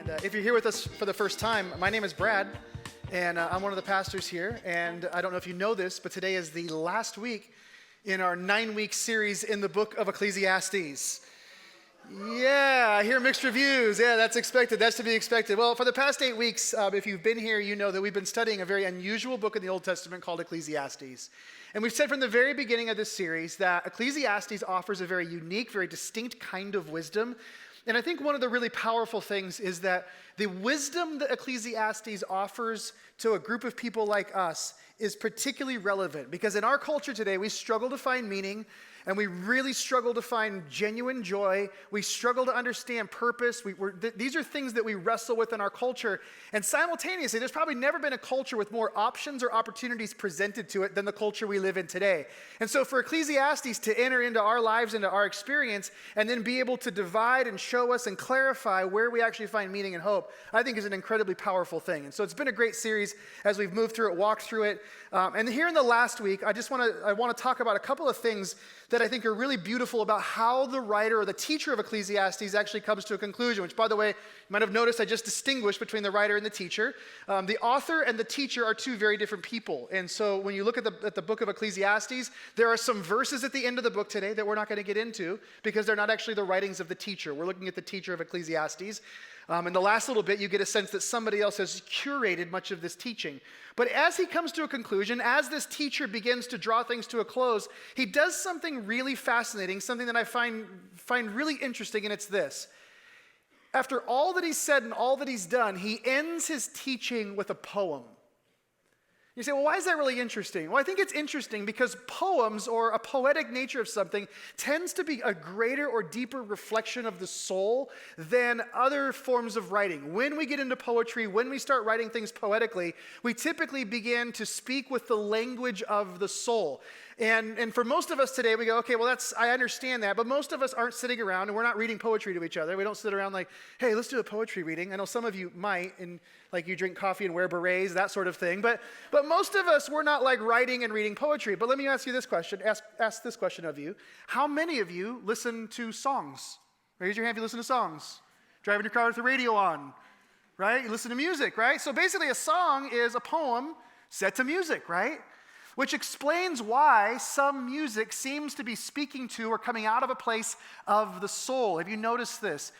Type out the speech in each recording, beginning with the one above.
If you're here with us for the first time, my name is Brad, and I'm one of the pastors here. And I don't know if you know this, but today is the last week in our 9-week series in the book of Ecclesiastes. Yeah, I hear mixed reviews. Yeah, that's expected. That's to be expected. Well, for the past 8 weeks, if you've been here, you know that we've been studying a very unusual book in the Old Testament called Ecclesiastes. And we've said from the very beginning of this series that Ecclesiastes offers a very unique, very distinct kind of wisdom. And I think one of the really powerful things is that the wisdom that Ecclesiastes offers to a group of people like us is particularly relevant, because in our culture today, we struggle to find meaning, and we really struggle to find genuine joy. We struggle to understand purpose. These are things that we wrestle with in our culture. And simultaneously, there's probably never been a culture with more options or opportunities presented to it than the culture we live in today. And so for Ecclesiastes to enter into our lives, into our experience, and then be able to divide and show us and clarify where we actually find meaning and hope, I think is an incredibly powerful thing. And so it's been a great series as we've moved through it, walked through it. And here in the last week, I want to talk about a couple of things that I think are really beautiful about how the writer or the teacher of Ecclesiastes actually comes to a conclusion, which, by the way, you might have noticed I just distinguished between the writer and the teacher. The author and the teacher are two very different people. And so when you look at the book of Ecclesiastes, there are some verses at the end of the book today that we're not going to get into because they're not actually the writings of the teacher. We're looking at the teacher of Ecclesiastes. In the last little bit, you get a sense that somebody else has curated much of this teaching. But as he comes to a conclusion, as this teacher begins to draw things to a close, he does something really fascinating, something that I find really interesting, and it's this. After all that he's said and all that he's done, he ends his teaching with a poem. You say, well, why is that really interesting? Well, I think it's interesting because poems, or a poetic nature of something, tends to be a greater or deeper reflection of the soul than other forms of writing. When we get into poetry, when we start writing things poetically, we typically begin to speak with the language of the soul. And for most of us today, we go, okay, well, I understand that, but most of us aren't sitting around and we're not reading poetry to each other. We don't sit around like, hey, let's do a poetry reading. I know some of you might, and like you drink coffee and wear berets, that sort of thing. But most of us, we're not like writing and reading poetry. But let me ask you this question, ask this question of you. How many of you listen to songs? Raise your hand if you listen to songs. Driving your car with the radio on, right? You listen to music, right? So basically a song is a poem set to music, right? Which explains why some music seems to be speaking to or coming out of a place of the soul. Have you noticed this?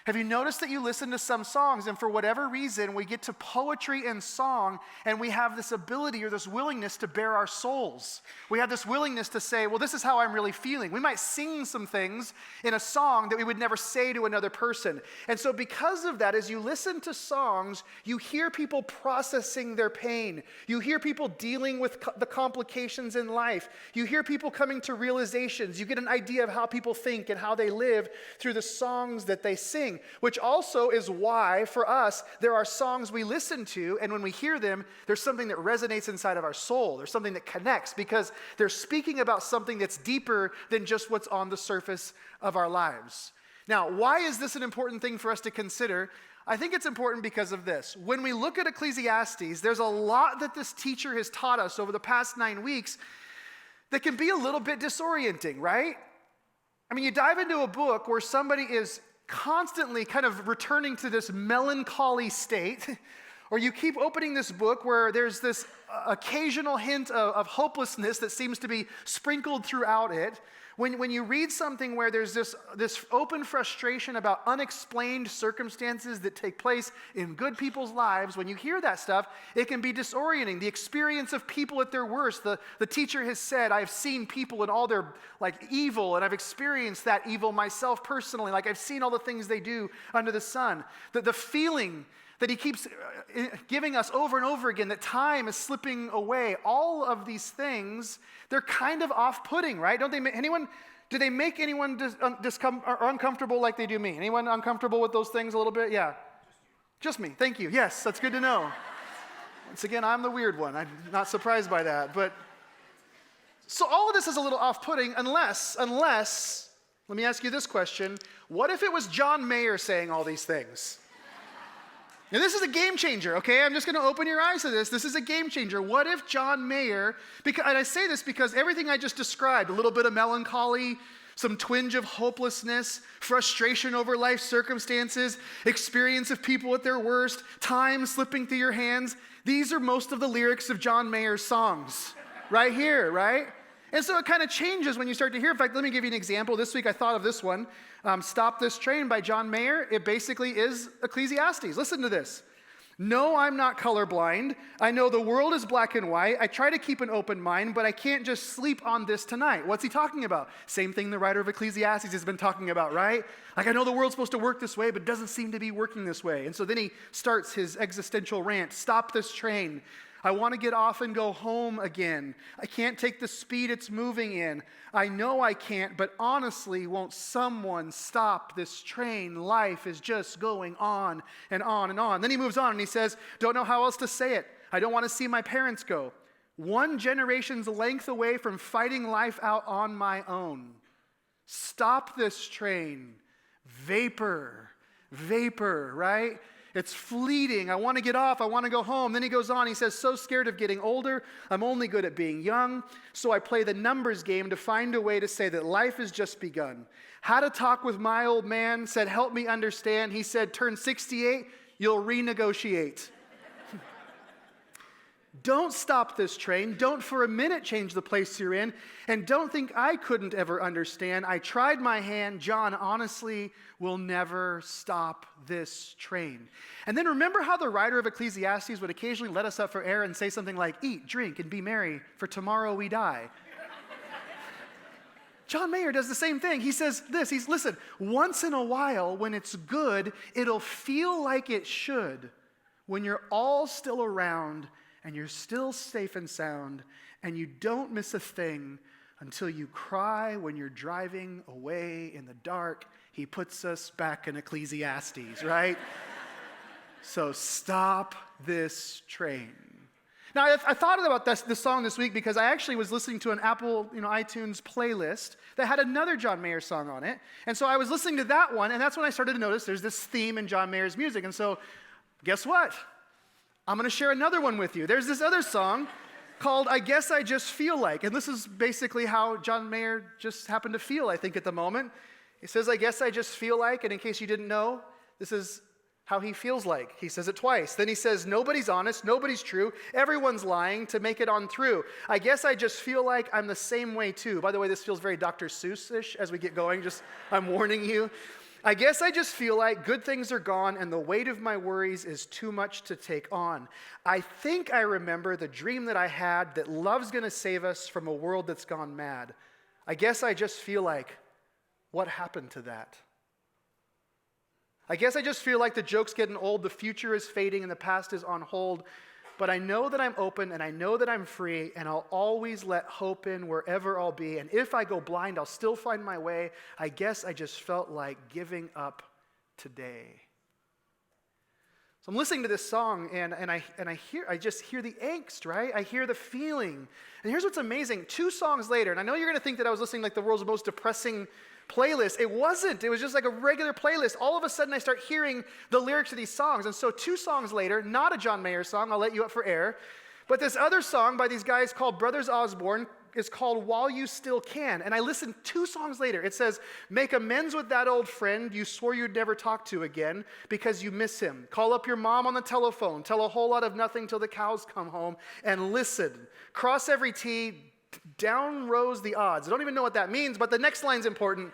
Have you noticed that you listen to some songs and for whatever reason we get to poetry and song and we have this ability or this willingness to bare our souls? We have this willingness to say, well, this is how I'm really feeling. We might sing some things in a song that we would never say to another person. And so because of that, as you listen to songs, you hear people processing their pain. You hear people dealing with the complications in life. You hear people coming to realizations. You get an idea of how people think and how they live through the songs that they sing. Which also is why, for us, there are songs we listen to, and when we hear them, there's something that resonates inside of our soul. There's something that connects, because they're speaking about something that's deeper than just what's on the surface of our lives. Now, why is this an important thing for us to consider? I think it's important because of this. When we look at Ecclesiastes, there's a lot that this teacher has taught us over the past 9 weeks that can be a little bit disorienting, right? I mean, you dive into a book where somebody is constantly kind of returning to this melancholy state, or you keep opening this book where there's this occasional hint of hopelessness that seems to be sprinkled throughout it. When you read something where there's this open frustration about unexplained circumstances that take place in good people's lives, when you hear that stuff, it can be disorienting. The experience of people at their worst. The teacher has said, I've seen people in all their evil, and I've experienced that evil myself personally. I've seen all the things they do under the sun. The feeling that he keeps giving us over and over again, that time is slipping away. All of these things, they're kind of off-putting, right? Do they make anyone uncomfortable like they do me? Anyone uncomfortable with those things a little bit? Yeah. Just me. Thank you. Yes, that's good to know. Once again, I'm the weird one. I'm not surprised by that. But so all of this is a little off-putting unless, let me ask you this question. What if it was John Mayer saying all these things? Now, this is a game changer, okay? I'm just going to open your eyes to this. This is a game changer. What if John Mayer, and I say this because everything I just described, a little bit of melancholy, some twinge of hopelessness, frustration over life circumstances, experience of people at their worst, time slipping through your hands. These are most of the lyrics of John Mayer's songs right here, right? And so it kind of changes when you start to hear. In fact, let me give you an example. This week I thought of this one, Stop This Train by John Mayer. It basically is Ecclesiastes. Listen to this. No, I'm not colorblind. I know the world is black and white. I try to keep an open mind, but I can't just sleep on this tonight. What's he talking about? Same thing the writer of Ecclesiastes has been talking about, right? Like, I know the world's supposed to work this way, but it doesn't seem to be working this way. And so then he starts his existential rant. Stop this train. I want to get off and go home again. I can't take the speed it's moving in. I know I can't, but honestly, won't someone stop this train? Life is just going on and on and on. Then he moves on and he says, don't know how else to say it. I don't want to see my parents go. One generation's length away from fighting life out on my own. Stop this train. Vapor, right? It's fleeting. I want to get off. I want to go home. Then he goes on. He says, so scared of getting older. I'm only good at being young. So I play the numbers game to find a way to say that life has just begun. Had to talk with my old man. Said, help me understand. He said, turn 68. You'll renegotiate. Don't stop this train. Don't for a minute change the place you're in. And don't think I couldn't ever understand. I tried my hand. John, honestly, will never stop this train. And then remember how the writer of Ecclesiastes would occasionally let us up for air and say something like, eat, drink, and be merry, for tomorrow we die. John Mayer does the same thing. He says this, listen, once in a while when it's good, it'll feel like it should when you're all still around and you're still safe and sound, and you don't miss a thing until you cry when you're driving away in the dark. He puts us back in Ecclesiastes, right? So stop this train. Now, I thought about this song this week because I actually was listening to an Apple, iTunes playlist that had another John Mayer song on it. And so I was listening to that one, and that's when I started to notice there's this theme in John Mayer's music. And so, guess what? I'm going to share another one with you. There's this other song called I Guess I Just Feel Like. And this is basically how John Mayer just happened to feel, I think, at the moment. He says, I guess I just feel like, and in case you didn't know, this is how he feels like. He says it twice. Then he says, nobody's honest, nobody's true, everyone's lying to make it on through. I guess I just feel like I'm the same way too. By the way, this feels very Dr. Seuss-ish as we get going, I'm warning you. I guess I just feel like good things are gone and the weight of my worries is too much to take on. I think I remember the dream that I had that love's going to save us from a world that's gone mad. I guess I just feel like, what happened to that? I guess I just feel like the joke's getting old, the future is fading, and the past is on hold. But I know that I'm open, and I know that I'm free, and I'll always let hope in wherever I'll be. And if I go blind, I'll still find my way. I guess I just felt like giving up today. So I'm listening to this song, and I just hear the angst, right? I hear the feeling. And here's what's amazing. 2 songs later, and I know you're going to think that I was listening like the world's most depressing playlist. It wasn't. It was just like a regular playlist. All of a sudden, I start hearing the lyrics of these songs. And so 2 songs later, not a John Mayer song, I'll let you up for air, but this other song by these guys called Brothers Osborne is called While You Still Can. And I listened 2 songs later. It says, make amends with that old friend you swore you'd never talk to again because you miss him. Call up your mom on the telephone. Tell a whole lot of nothing till the cows come home. And listen. Cross every T. Down rose the odds. I don't even know what that means, but the next line's important.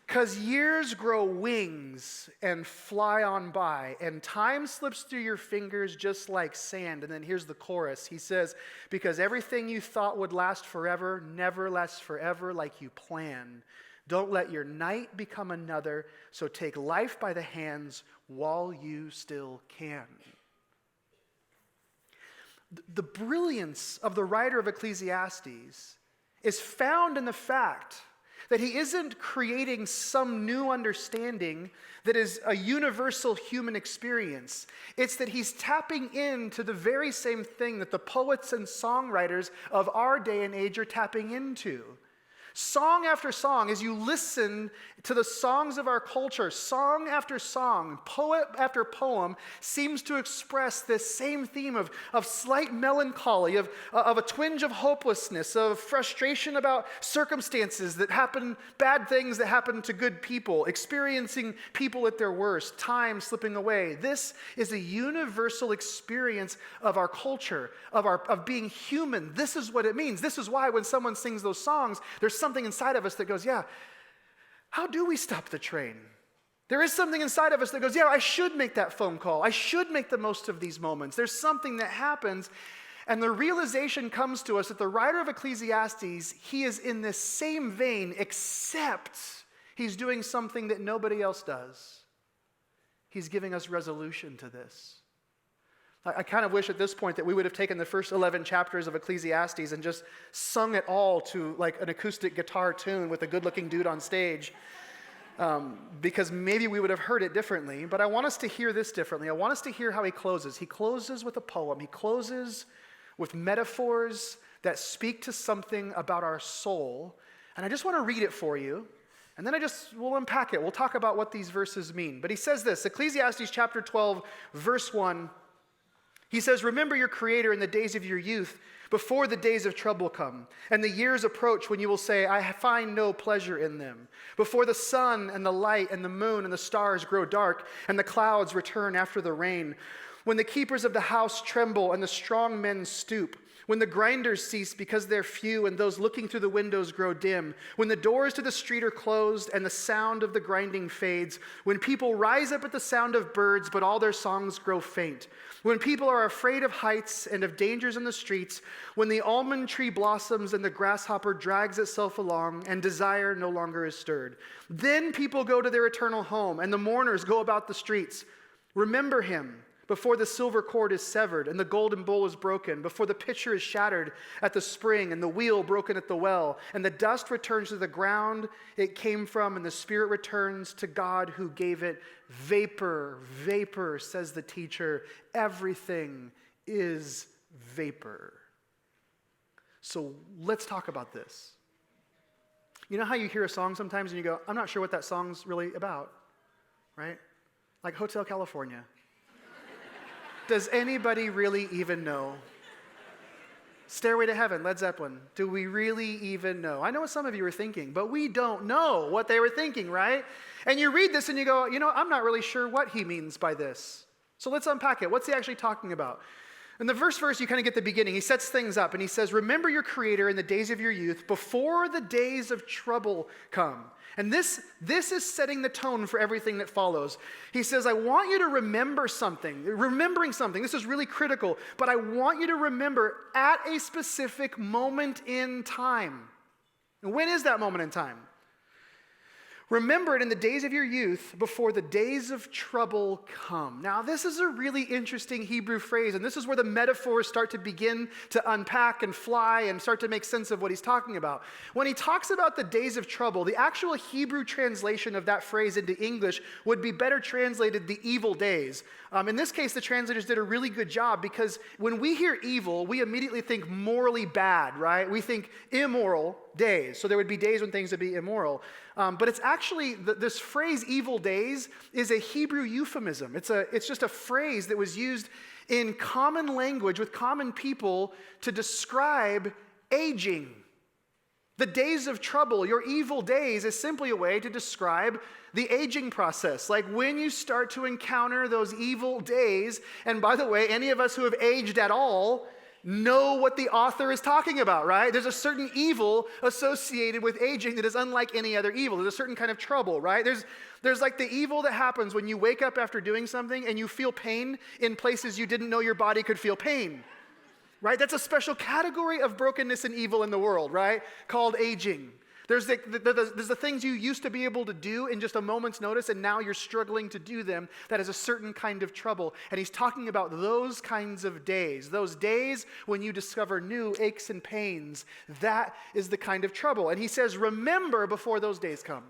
Because years grow wings and fly on by, and time slips through your fingers just like sand. And then here's the chorus. He says, because everything you thought would last forever never lasts forever like you planned. Don't let your night become another, so take life by the hands while you still can. The brilliance of the writer of Ecclesiastes is found in the fact that he isn't creating some new understanding that is a universal human experience. It's that he's tapping into the very same thing that the poets and songwriters of our day and age are tapping into. Song after song, as you listen to the songs of our culture, song after song, poet after poem seems to express this same theme of slight melancholy, of a twinge of hopelessness, of frustration about circumstances that happen, bad things that happen to good people, experiencing people at their worst, time slipping away. This is a universal experience of our culture, of being human. This is what it means. This is why when someone sings those songs, there's something inside of us that goes, yeah, how do we stop the train? There is something inside of us that goes, yeah, I should make that phone call. I should make the most of these moments. There's something that happens, and the realization comes to us that the writer of Ecclesiastes, he is in this same vein, except he's doing something that nobody else does. He's giving us resolution to this. I kind of wish at this point that we would have taken the first 11 chapters of Ecclesiastes and just sung it all to like an acoustic guitar tune with a good-looking dude on stage, because maybe we would have heard it differently. But I want us to hear this differently. I want us to hear how he closes. He closes with a poem. He closes with metaphors that speak to something about our soul. And I just want to read it for you. And then we'll unpack it. We'll talk about what these verses mean. But he says this, Ecclesiastes chapter 12, verse 1, he says, remember your Creator in the days of your youth, before the days of trouble come, and the years approach when you will say, I find no pleasure in them. Before the sun and the light and the moon and the stars grow dark, and the clouds return after the rain. When the keepers of the house tremble and the strong men stoop. When the grinders cease because they're few and those looking through the windows grow dim. When the doors to the street are closed and the sound of the grinding fades. When people rise up at the sound of birds but all their songs grow faint. When people are afraid of heights and of dangers in the streets. When the almond tree blossoms and the grasshopper drags itself along and desire no longer is stirred. Then people go to their eternal home and the mourners go about the streets. Remember him. Before the silver cord is severed and the golden bowl is broken, before the pitcher is shattered at the spring and the wheel broken at the well, and the dust returns to the ground it came from, and the spirit returns to God who gave it. Vapor, vapor, says the teacher. Everything is vapor. So let's talk about this. You know how you hear a song sometimes and you go, I'm not sure what that song's really about, right? Like Hotel California. Does anybody really even know? Stairway to Heaven, Led Zeppelin. Do we really even know? I know what some of you are thinking, but we don't know what they were thinking, right? And you read this and you go, I'm not really sure what he means by this. So let's unpack it. What's he actually talking about? In the first verse, you kind of get the beginning. He sets things up and he says, remember your Creator in the days of your youth, before the days of trouble come. And this is setting the tone for everything that follows. He says, I want you to remember something. Remembering something. This is really critical. But I want you to remember at a specific moment in time. And when is that moment in time? Remember it in the days of your youth, before the days of trouble come. Now, this is a really interesting Hebrew phrase, and this is where the metaphors start to begin to unpack and fly and start to make sense of what he's talking about. When he talks about the days of trouble, the actual Hebrew translation of that phrase into English would be better translated the evil days. In this case, the translators did a really good job, because when we hear evil, we immediately think morally bad, right? We think immoral days. So there would be days when things would be immoral. But it's actually, this phrase evil days is a Hebrew euphemism. It's just a phrase that was used in common language with common people to describe aging. The days of trouble, your evil days, is simply a way to describe the aging process. Like when you start to encounter those evil days, and by the way, any of us who have aged at all know what the author is talking about, right? There's a certain evil associated with aging that is unlike any other evil. There's a certain kind of trouble, right? There's like the evil that happens when you wake up after doing something and you feel pain in places you didn't know your body could feel pain, right? That's a special category of brokenness and evil in the world, right? Called aging. There's the things you used to be able to do in just a moment's notice, and now you're struggling to do them. That is a certain kind of trouble. And he's talking about those kinds of days. Those days when you discover new aches and pains. That is the kind of trouble. And he says, remember before those days come.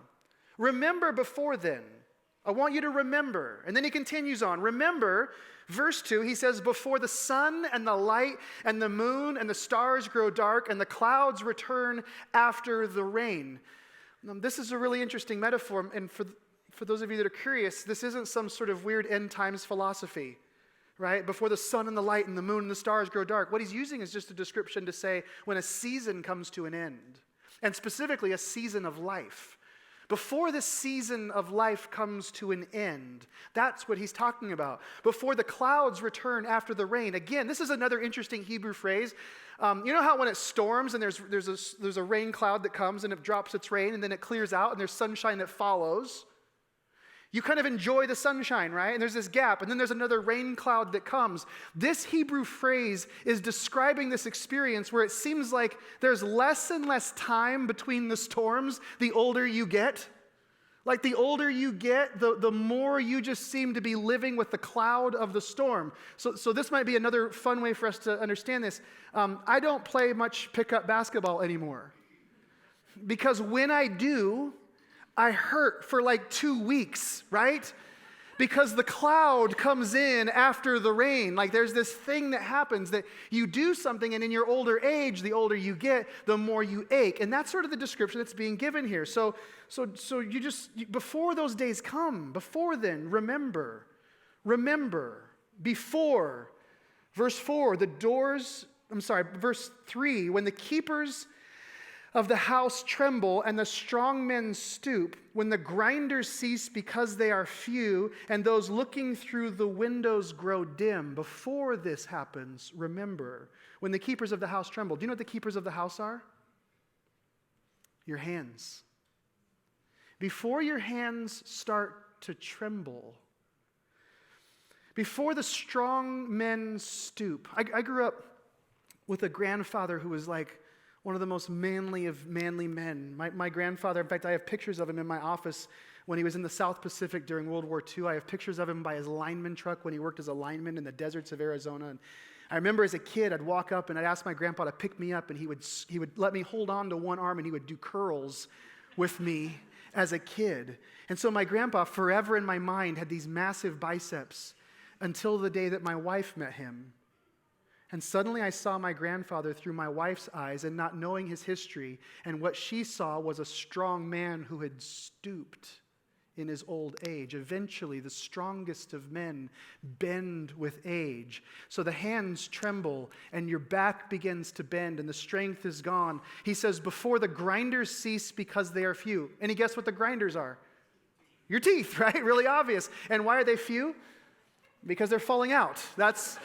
Remember before then. I want you to remember. And then he continues on. Remember, verse 2, he says, before the sun and the light and the moon and the stars grow dark and the clouds return after the rain. This is a really interesting metaphor. And for those of you that are curious, this isn't some sort of weird end times philosophy, right? Before the sun and the light and the moon and the stars grow dark. What he's using is just a description to say when a season comes to an end, and specifically a season of life. Before the season of life comes to an end, that's what he's talking about. Before the clouds return after the rain. Again, this is another interesting Hebrew phrase. You know how when it storms and there's a rain cloud that comes and it drops its rain and then it clears out and there's sunshine that follows? You kind of enjoy the sunshine, right? And there's this gap, and then there's another rain cloud that comes. This Hebrew phrase is describing this experience where it seems like there's less and less time between the storms the older you get. Like the older you get, the more you just seem to be living with the cloud of the storm. So this might be another fun way for us to understand this. I don't play much pickup basketball anymore. Because when I do, I hurt for like 2 weeks, right? Because the cloud comes in after the rain. Like there's this thing that happens that you do something, and in your older age, the older you get, the more you ache. And that's sort of the description that's being given here. So before those days come, before then, remember, before. Verse 3, when the keepers of the house tremble, and the strong men stoop, when the grinders cease because they are few, and those looking through the windows grow dim. Before this happens, remember, when the keepers of the house tremble. Do you know what the keepers of the house are? Your hands. Before your hands start to tremble, before the strong men stoop. I grew up with a grandfather who was like one of the most manly of manly men. My grandfather, in fact, I have pictures of him in my office when he was in the South Pacific during World War II. I have pictures of him by his lineman truck when he worked as a lineman in the deserts of Arizona. And I remember as a kid, I'd walk up and I'd ask my grandpa to pick me up, and he would let me hold on to one arm, and he would do curls with me as a kid. And so my grandpa, forever in my mind, had these massive biceps until the day that my wife met him. And suddenly I saw my grandfather through my wife's eyes, and not knowing his history, and what she saw was a strong man who had stooped in his old age. Eventually, the strongest of men bend with age. So the hands tremble, and your back begins to bend, and the strength is gone. He says, before the grinders cease because they are few. And guess what the grinders are? Your teeth, right? Really obvious. And why are they few? Because they're falling out. That's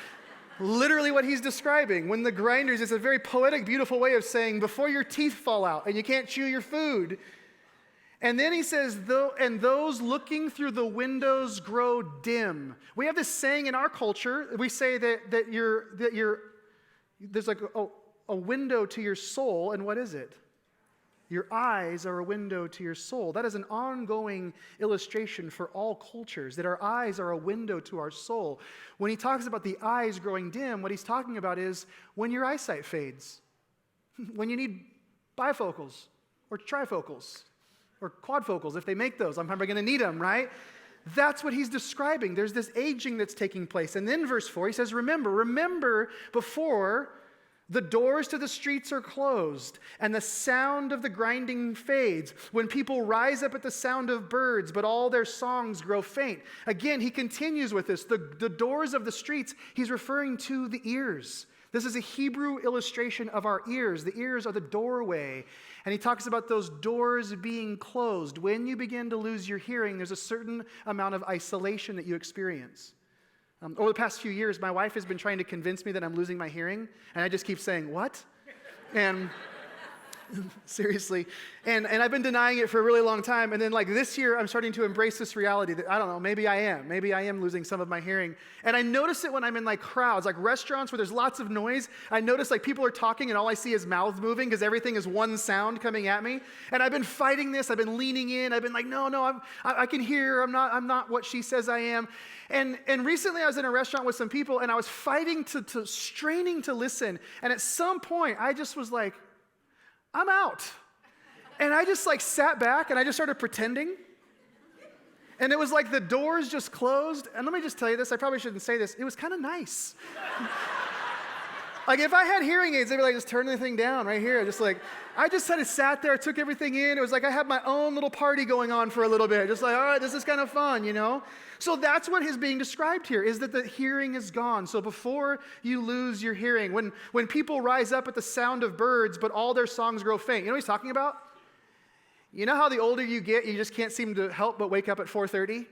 literally what he's describing. When the grinders, it's a very poetic, beautiful way of saying before your teeth fall out and you can't chew your food. And then he says, and those looking through the windows grow dim. We have this saying in our culture. We say that there's like a window to your soul, and what is it? Your eyes are a window to your soul. That is an ongoing illustration for all cultures, that our eyes are a window to our soul. When he talks about the eyes growing dim, what he's talking about is when your eyesight fades, when you need bifocals or trifocals or quadfocals, if they make those. I'm probably going to need them, right? That's what he's describing. There's this aging that's taking place. And then verse 4, he says, remember before the doors to the streets are closed, and the sound of the grinding fades, when people rise up at the sound of birds, but all their songs grow faint. Again, he continues with this. The doors of the streets, he's referring to the ears. This is a Hebrew illustration of our ears. The ears are the doorway. And he talks about those doors being closed. When you begin to lose your hearing, there's a certain amount of isolation that you experience. Over the past few years, my wife has been trying to convince me that I'm losing my hearing, and I just keep saying, what? And seriously. And I've been denying it for a really long time. And then like this year, I'm starting to embrace this reality that, I don't know, maybe I am losing some of my hearing. And I notice it when I'm in like crowds, like restaurants where there's lots of noise. I notice like people are talking and all I see is mouths moving because everything is one sound coming at me. And I've been fighting this. I've been leaning in. I've been like, no, I can hear. I'm not what she says I am. And recently I was in a restaurant with some people and I was fighting to straining to listen. And at some point I just was like, I'm out. And I just like sat back and I just started pretending. And it was like the doors just closed. And let me just tell you this, I probably shouldn't say this. It was kind of nice. Like if I had hearing aids, they'd be like, just turn the thing down right here. Just like, I just kind of sat there, took everything in. It was like I had my own little party going on for a little bit. Just like, all right, this is kind of fun, you know? So that's what is being described here, is that the hearing is gone. So before you lose your hearing, when people rise up at the sound of birds, but all their songs grow faint, you know what he's talking about? You know how the older you get, you just can't seem to help but wake up at 4:30?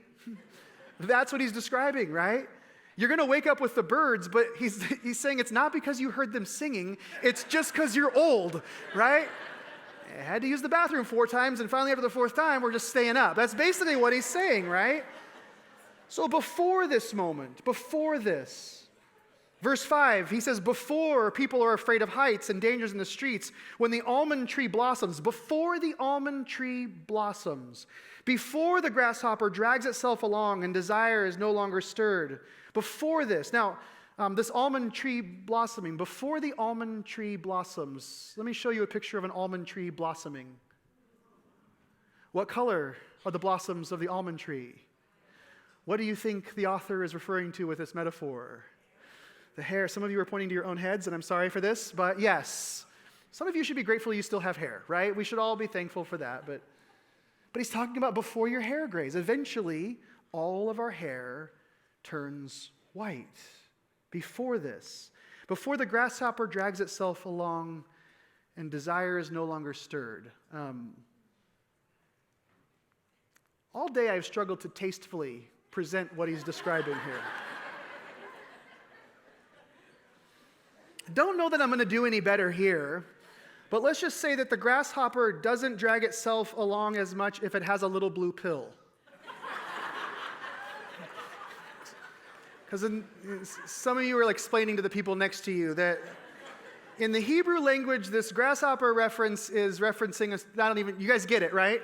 That's what he's describing, right? You're going to wake up with the birds, but he's saying it's not because you heard them singing, it's just because you're old, right? I had to use the bathroom 4 times, and finally after the 4th time, we're just staying up. That's basically what he's saying, right? So before this moment, before this, verse 5, he says, before people are afraid of heights and dangers in the streets, when the almond tree blossoms, before the almond tree blossoms, before the grasshopper drags itself along and desire is no longer stirred, before this. Now, this almond tree blossoming, before the almond tree blossoms, let me show you a picture of an almond tree blossoming. What color are the blossoms of the almond tree? What do you think the author is referring to with this metaphor? The hair. Some of you are pointing to your own heads, and I'm sorry for this, but yes. Some of you should be grateful you still have hair, right? We should all be thankful for that, but he's talking about before your hair grays. Eventually, all of our hair turns white. Before this, before the grasshopper drags itself along and desire is no longer stirred. All day I've struggled to tastefully present what he's describing here. Don't know that I'm going to do any better here, but let's just say that the grasshopper doesn't drag itself along as much if it has a little blue pill. Because some of you are explaining to the people next to you that in the Hebrew language, this grasshopper reference is referencing, you guys get it, right?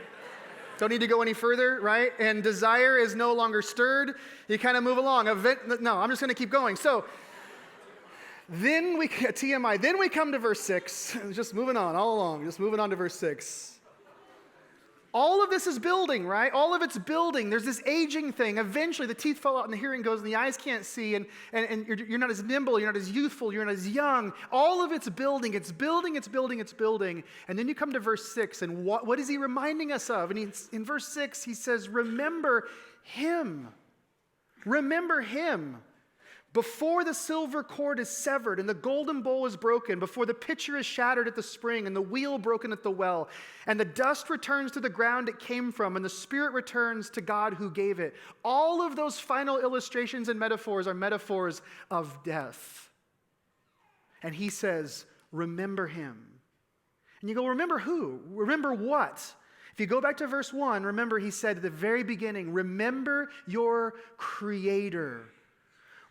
Don't need to go any further, right? And desire is no longer stirred. You kind of move along. No, I'm just going to keep going. So then TMI, then we come to verse 6. Just moving on all along, just moving on to verse 6. All of this is building, right? All of it's building. There's this aging thing. Eventually, the teeth fall out and the hearing goes and the eyes can't see, and you're not as nimble, you're not as youthful, you're not as young. All of it's building. It's building, it's building, it's building. And then you come to verse 6, and what is he reminding us of? And in verse 6, he says, remember him. Remember him. Before the silver cord is severed and the golden bowl is broken, before the pitcher is shattered at the spring and the wheel broken at the well, and the dust returns to the ground it came from, and the spirit returns to God who gave it. All of those final illustrations and metaphors are metaphors of death. And he says, remember him. And you go, remember who? Remember what? If you go back to verse 1, remember he said at the very beginning, remember your Creator.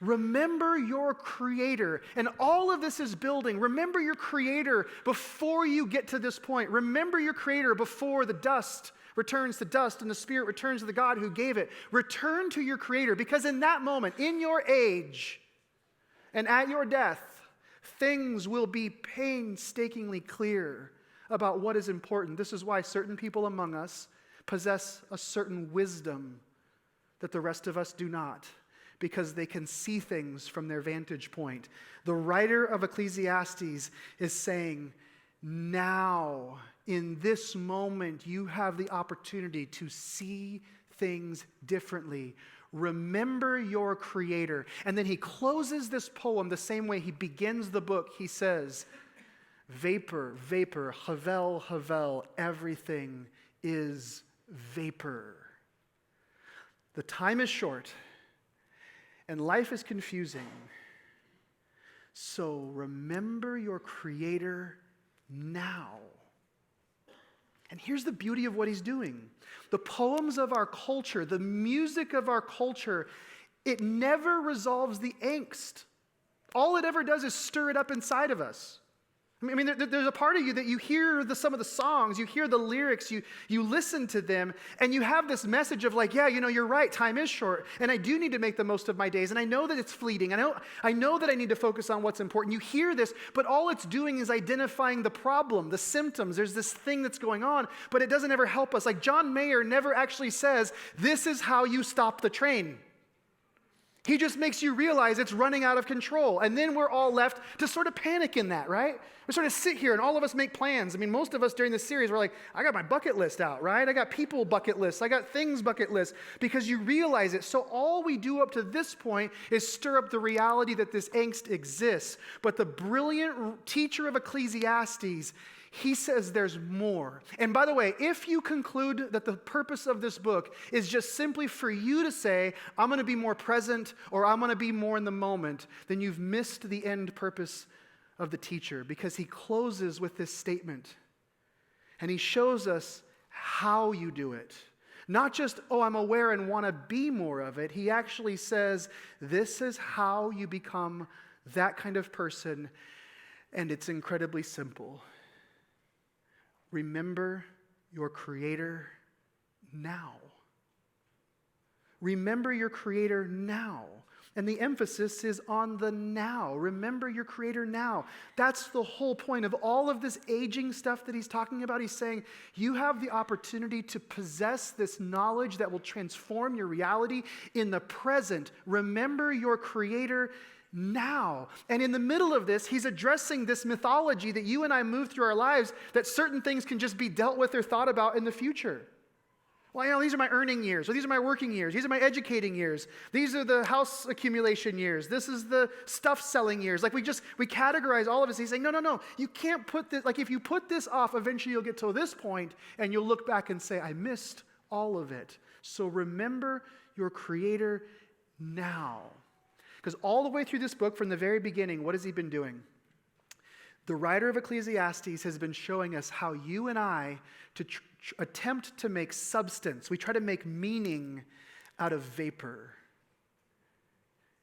Remember your Creator. And all of this is building. Remember your Creator before you get to this point. Remember your Creator before the dust returns to dust and the Spirit returns to the God who gave it. Return to your Creator, because in that moment, in your age and at your death, things will be painstakingly clear about what is important. This is why certain people among us possess a certain wisdom that the rest of us do not, because they can see things from their vantage point. The writer of Ecclesiastes is saying, now, in this moment, you have the opportunity to see things differently. Remember your Creator. And then he closes this poem the same way he begins the book. He says, vapor, vapor, havel, havel, everything is vapor. The time is short. And life is confusing. So remember your Creator now. And here's the beauty of what he's doing. The poems of our culture, the music of our culture, it never resolves the angst. All it ever does is stir it up inside of us. There's a part of you that you hear some of the songs, you hear the lyrics, you listen to them, and you have this message of like, yeah, you're right, time is short, and I do need to make the most of my days, and I know that it's fleeting, I know that I need to focus on what's important. You hear this, but all it's doing is identifying the problem, the symptoms. There's this thing that's going on, but it doesn't ever help us. Like John Mayer never actually says, this is how you stop the train. He just makes you realize it's running out of control. And then we're all left to sort of panic in that, right? We sort of sit here and all of us make plans. Most of us during this series, we're like, I got my bucket list out, right? I got people bucket lists. I got things bucket lists, because you realize it. So all we do up to this point is stir up the reality that this angst exists. But the brilliant teacher of Ecclesiastes, he says there's more. And by the way, if you conclude that the purpose of this book is just simply for you to say, I'm going to be more present or I'm going to be more in the moment, then you've missed the end purpose of the teacher, because he closes with this statement. And he shows us how you do it. Not just, I'm aware and want to be more of it. He actually says, this is how you become that kind of person, and it's incredibly simple. Remember your Creator now. Remember your Creator now. And the emphasis is on the now. Remember your Creator now. That's the whole point of all of this aging stuff that he's talking about. He's saying you have the opportunity to possess this knowledge that will transform your reality in the present. Remember your Creator now. And in the middle of this, he's addressing this mythology that you and I move through our lives, that certain things can just be dealt with or thought about in the future. Well, these are my earning years, or these are my working years, these are my educating years, these are the house accumulation years, this is the stuff selling years. Like we categorize all of this. He's saying, no, you can't put this, like if you put this off, eventually you'll get to this point and you'll look back and say, I missed all of it. So remember your Creator now. Because all the way through this book, from the very beginning, what has he been doing? The writer of Ecclesiastes has been showing us how you and I to attempt to make substance. We try to make meaning out of vapor.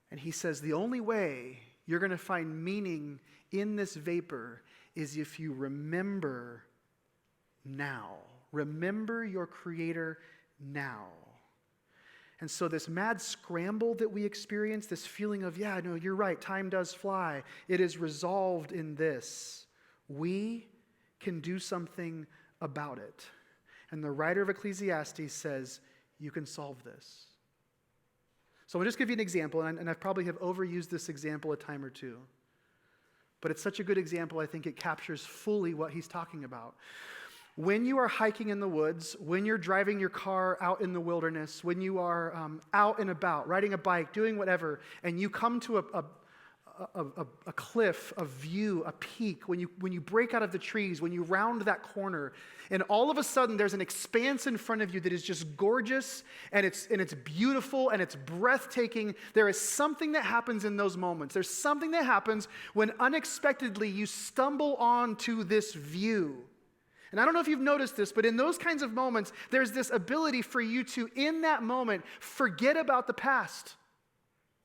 And he says the only way you're going to find meaning in this vapor is if you remember now. Remember your Creator now. And so this mad scramble that we experience, this feeling of, you're right, time does fly, it is resolved in this. We can do something about it. And the writer of Ecclesiastes says, you can solve this. So I'll just give you an example, and I probably have overused this example a time or two. But it's such a good example, I think it captures fully what he's talking about. When you are hiking in the woods, when you're driving your car out in the wilderness, when you are out and about, riding a bike, doing whatever, and you come to a cliff, a view, a peak, when you break out of the trees, when you round that corner, and all of a sudden there's an expanse in front of you that is just gorgeous, and it's beautiful, and it's breathtaking. There is something that happens in those moments. There's something that happens when unexpectedly you stumble onto this view. And I don't know if you've noticed this, but in those kinds of moments, there's this ability for you to, in that moment, forget about the past.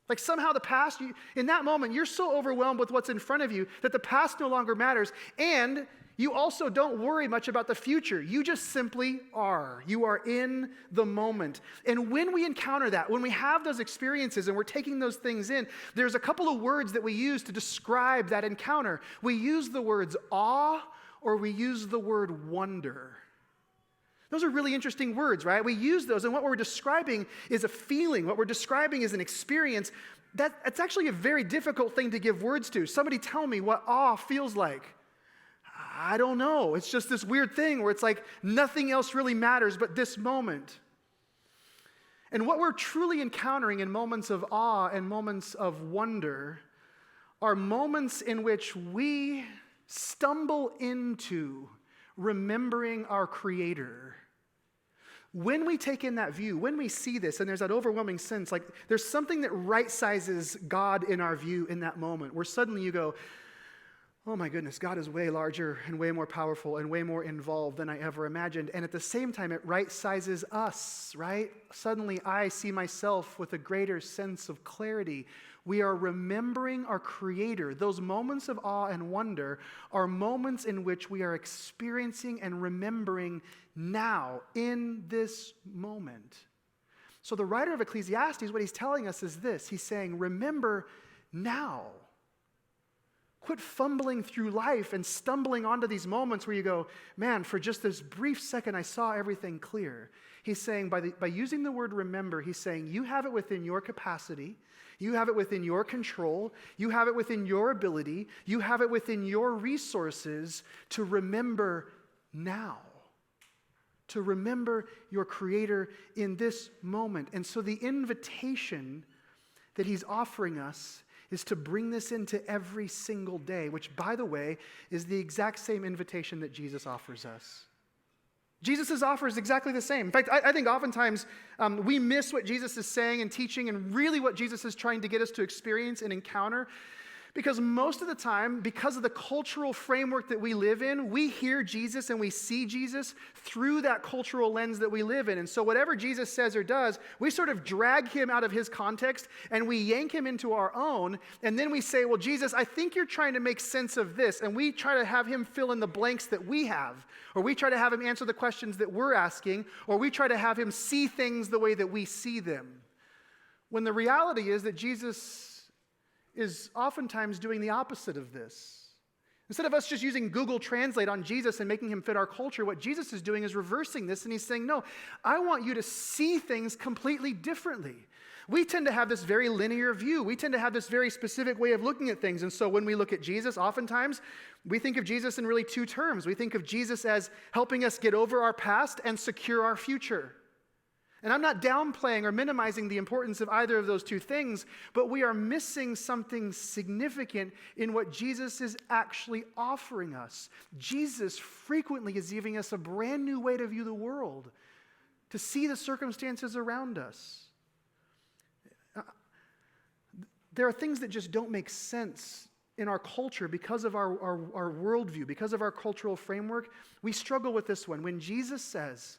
Like somehow the past, in that moment, you're so overwhelmed with what's in front of you that the past no longer matters. And you also don't worry much about the future. You just simply are. You are in the moment. And when we encounter that, when we have those experiences and we're taking those things in, there's a couple of words that we use to describe that encounter. We use the words awe, or we use the word wonder. Those are really interesting words, right? We use those, and what we're describing is a feeling. What we're describing is an experience. It's actually a very difficult thing to give words to. Somebody tell me what awe feels like. I don't know. It's just this weird thing where it's like nothing else really matters but this moment. And what we're truly encountering in moments of awe and moments of wonder are moments in which we stumble into remembering our Creator. When we take in that view, when we see this, and there's that overwhelming sense, like there's something that right-sizes God in our view in that moment, where suddenly you go, oh my goodness, God is way larger and way more powerful and way more involved than I ever imagined. And at the same time, it right-sizes us, right? Suddenly I see myself with a greater sense of clarity. We are remembering our Creator. Those moments of awe and wonder are moments in which we are experiencing and remembering now, in this moment. So the writer of Ecclesiastes, what he's telling us is this. He's saying, remember now. Quit fumbling through life and stumbling onto these moments where you go, man, for just this brief second, I saw everything clear. He's saying by using the word remember, he's saying you have it within your capacity, you have it within your control, you have it within your ability, you have it within your resources to remember now. To remember your Creator in this moment. And so the invitation that he's offering us is to bring this into every single day, which, by the way, is the exact same invitation that Jesus offers us. Jesus' offer is exactly the same. In fact, I think oftentimes we miss what Jesus is saying and teaching and really what Jesus is trying to get us to experience and encounter. Because most of the time, because of the cultural framework that we live in, we hear Jesus and we see Jesus through that cultural lens that we live in. And so whatever Jesus says or does, we sort of drag him out of his context and we yank him into our own. And then we say, well, Jesus, I think you're trying to make sense of this. And we try to have him fill in the blanks that we have. Or we try to have him answer the questions that we're asking. Or we try to have him see things the way that we see them. When the reality is that Jesus is oftentimes doing the opposite of this. Instead of us just using Google Translate on Jesus and making him fit our culture, what Jesus is doing is reversing this, and he's saying, no, I want you to see things completely differently. We tend to have this very linear view. We tend to have this very specific way of looking at things, and so when we look at Jesus, oftentimes, we think of Jesus in really two terms. We think of Jesus as helping us get over our past and secure our future. And I'm not downplaying or minimizing the importance of either of those two things, but we are missing something significant in what Jesus is actually offering us. Jesus frequently is giving us a brand new way to view the world, to see the circumstances around us. There are things that just don't make sense in our culture because of our worldview, because of our cultural framework. We struggle with this one. When Jesus says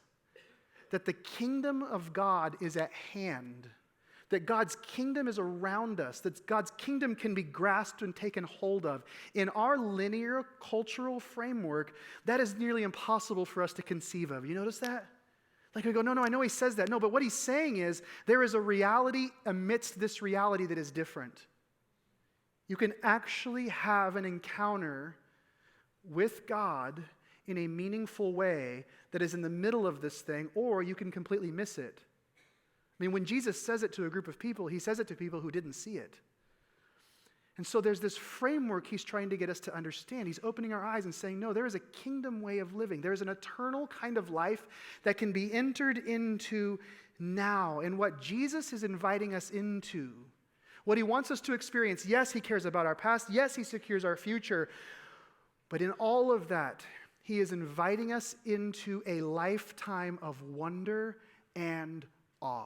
that the kingdom of God is at hand, that God's kingdom is around us, that God's kingdom can be grasped and taken hold of. In our linear cultural framework, that is nearly impossible for us to conceive of. You notice that? Like we go, no, I know he says that. No, but what he's saying is there is a reality amidst this reality that is different. You can actually have an encounter with God in a meaningful way that is in the middle of this thing, or you can completely miss it. I mean, when Jesus says it to a group of people, he says it to people who didn't see it. And so there's this framework he's trying to get us to understand. He's opening our eyes and saying, no, there is a kingdom way of living. There is an eternal kind of life that can be entered into now. And what Jesus is inviting us into, what he wants us to experience, yes, he cares about our past. Yes, he secures our future. But in all of that, he is inviting us into a lifetime of wonder and awe,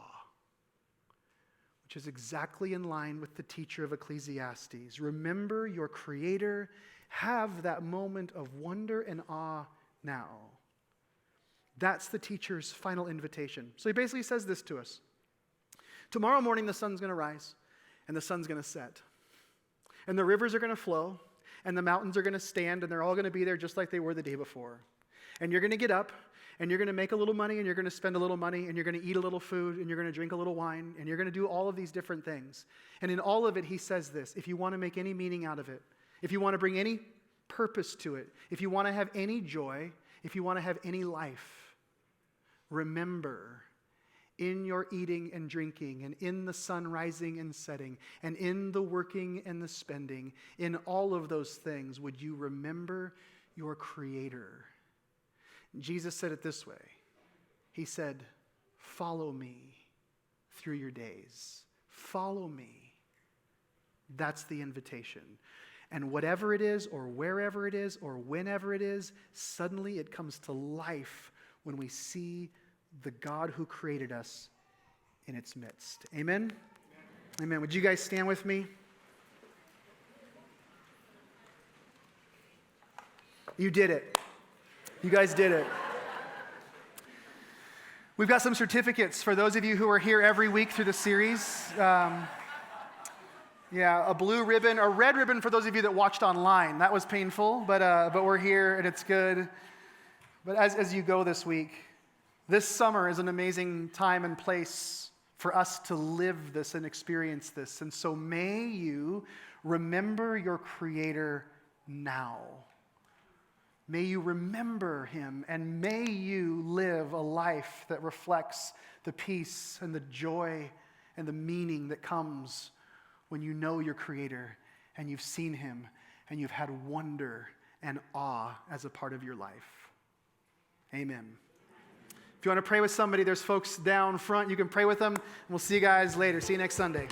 which is exactly in line with the teacher of Ecclesiastes. Remember your Creator. Have that moment of wonder and awe now. That's the teacher's final invitation. So he basically says this to us. Tomorrow morning the sun's going to rise and the sun's going to set. And the rivers are going to flow. And the mountains are going to stand, and they're all going to be there just like they were the day before. And you're going to get up, and you're going to make a little money, and you're going to spend a little money, and you're going to eat a little food, and you're going to drink a little wine, and you're going to do all of these different things. And in all of it, he says this: if you want to make any meaning out of it, if you want to bring any purpose to it, if you want to have any joy, if you want to have any life, remember, in your eating and drinking, and in the sun rising and setting, and in the working and the spending, in all of those things, would you remember your Creator? Jesus said it this way. He said, follow me through your days. Follow me. That's the invitation. And whatever it is, or wherever it is, or whenever it is, suddenly it comes to life when we see the God who created us in its midst. Amen? Amen. Would you guys stand with me? You did it. You guys did it. We've got some certificates for those of you who are here every week through the series. A blue ribbon, a red ribbon for those of you that watched online. That was painful, but we're here and it's good. But as you go this week, this summer is an amazing time and place for us to live this and experience this. And so may you remember your Creator now. May you remember him, and may you live a life that reflects the peace and the joy and the meaning that comes when you know your Creator and you've seen him and you've had wonder and awe as a part of your life. Amen. If you want to pray with somebody, there's folks down front. You can pray with them, and we'll see you guys later. See you next Sunday.